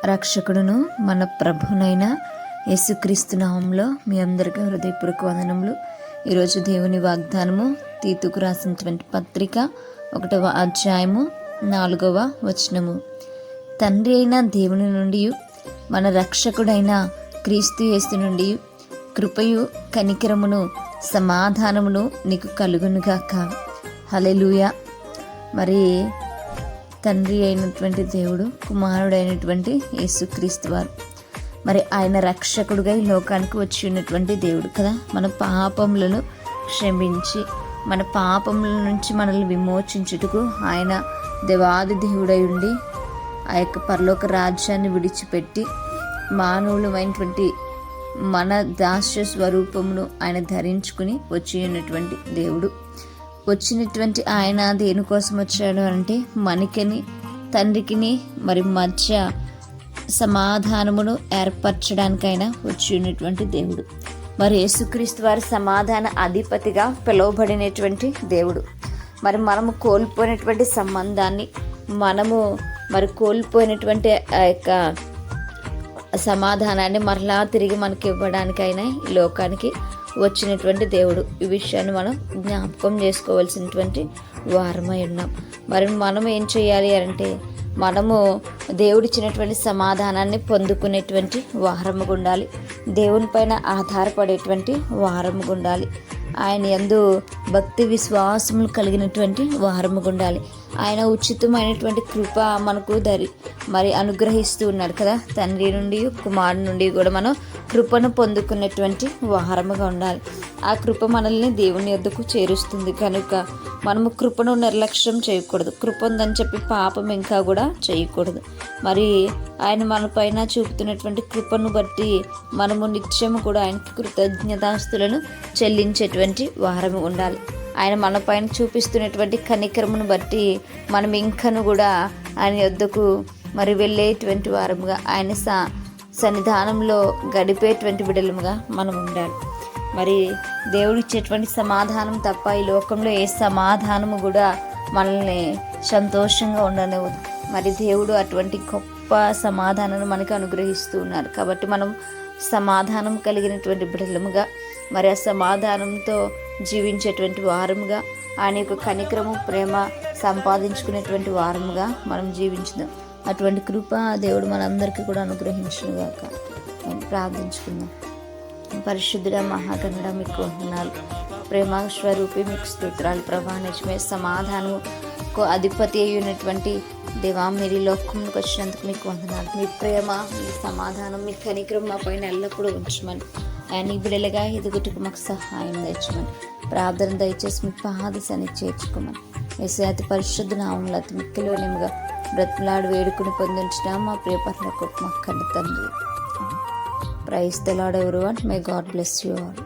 రక్షకుడును మన ప్రభునైన యేసుక్రీస్తు నామంలో మీ అందరికీ హృదయపూర్వక వందనములు. ఈరోజు దేవుని వాగ్దానము తీతుకు రాసినటువంటి పత్రిక 1వ అధ్యాయము 4వ వచనము. తండ్రి అయిన దేవుని నుండి మన రక్షకుడైన క్రీస్తు యేసు నుండి కృపయు కనికరమును సమాధానమును నీకు కలుగునుగాక. హల్లెలూయా. మరి తండ్రి అయినటువంటి దేవుడు, కుమారుడైనటువంటి యేసుక్రీస్తు వారు, మరి ఆయన రక్షకుడుగా ఈ లోకానికి వచ్చి ఉన్నటువంటి దేవుడు కదా. మన పాపములను క్షమించి మన పాపముల నుంచి మనల్ని విమోచించుటకు ఆయన దేవాది దేవుడై ఉండి ఆ యొక్క పరలోక రాజ్యాన్ని విడిచిపెట్టి మానవులమైనటువంటి మన దాస్య స్వరూపమును ఆయన ధరించుకుని వచ్చి ఉన్నటువంటి దేవుడు. వచ్చినటువంటి ఆయన దేనికోసం వచ్చాడు అంటే మనకిని తండ్రికిని మరి మధ్య సమాధానమును ఏర్పరచడానికైనా వచ్చి ఉన్నటువంటి దేవుడు. మరి యేసుక్రీస్తు వారి సమాధాన అధిపతిగా పిలువబడినటువంటి దేవుడు. మరి మనము కోల్పోయినటువంటి సంబంధాన్ని, మనము మరి కోల్పోయినటువంటి ఆ యొక్క సమాధానాన్ని మరలా తిరిగి మనకి ఇవ్వడానికైనా ఈ లోకానికి వచ్చినటువంటి దేవుడు. ఈ విషయాన్ని మనం జ్ఞాపకం చేసుకోవాల్సినటువంటి వారమై ఉన్నాం. మరి మనం ఏం చేయాలి అంటే మనము దేవుడిచ్చినటువంటి సమాధానాన్ని పొందుకునేటువంటి వారముగా ఉండాలి. దేవుని పైన ఆధారపడేటువంటి వారముగా ఉండాలి. ఆయన యందు భక్తి విశ్వాసములు కలిగినటువంటి వారముగా ఉండాలి. ఆయన ఉచితమైనటువంటి కృప మనకు మరి అనుగ్రహిస్తూ ఉన్నాడు కదా. తండ్రి నుండి కుమారుడి నుండి కూడా మనం కృపను పొందుకున్నటువంటి వారముగా ఉండాలి. ఆ కృప మనల్ని దేవుని యొద్దకు చేరుస్తుంది కనుక మనము కృపను నిర్లక్ష్యం చేయకూడదు. కృప ఉందని చెప్పి పాపం ఇంకా కూడా చేయకూడదు. మరి ఆయన మన పైన చూపుతున్నటువంటి కృపను బట్టి మనము నిత్యము కూడా ఆయనకి కృతజ్ఞతాస్తులను చెల్లించేటువంటి వారము ఉండాలి. ఆయన మన పైన చూపిస్తున్నటువంటి కనికరమును బట్టి మనం ఇంకను కూడా ఆయన యొద్దకు మరి వెళ్ళేటువంటి వారముగా, ఆయన సన్నిధానంలో గడిపేటువంటి బిడ్డలముగా మనం ఉండాలి. మరి దేవుడు ఇచ్చేటువంటి సమాధానం తప్ప ఈ లోకంలో ఏ సమాధానము కూడా మనల్ని సంతోషంగా ఉండనివ్వదు. మరి దేవుడు అటువంటి గొప్ప సమాధానాన్ని మనకు అనుగ్రహిస్తూ ఉన్నారు. కాబట్టి మనం సమాధానం కలిగినటువంటి బిడ్డలముగా, మరి ఆ సమాధానంతో జీవించేటువంటి వారముగా, ఆయన యొక్క కనికరము ప్రేమ సంపాదించుకునేటువంటి వారముగా మనం జీవించుదాం. అటువంటి కృప దేవుడు మనందరికీ కూడా అనుగ్రహించుగాక. ప్రార్థించుకుందాం. పరిశుద్ధుడ మహాగణుడ మీకు వందనాలు. ప్రేమ స్వరూపి మీకు స్తోత్రాలు ప్రభా. నిజమే సమాధానముకు అధిపతి అయి ఉన్నటువంటి దేవా, మీరు లోకంలోకి వచ్చినందుకు మీకు వందనాలు. మీ ప్రేమ, మీ సమాధానం, మీ కనికరం మా పైన ఎల్లప్పుడూ ఉంచమని, ఆయన బిడ్డలుగా ఎదుగుటకు మాకు సహాయం తెచ్చమని ప్రార్థన దయచేసి మీ పాద సన్నిధికి చేర్చుకోమని యేసయ్య అతి పరిశుద్ధ నామములో అతి మిక్కిలిగా బ్రతిమలాడి వేడుకుని పొందించిన మా ప్రియ పరలోకపు మా కన్న తండ్రి. Praise the Lord everyone. May God bless you all.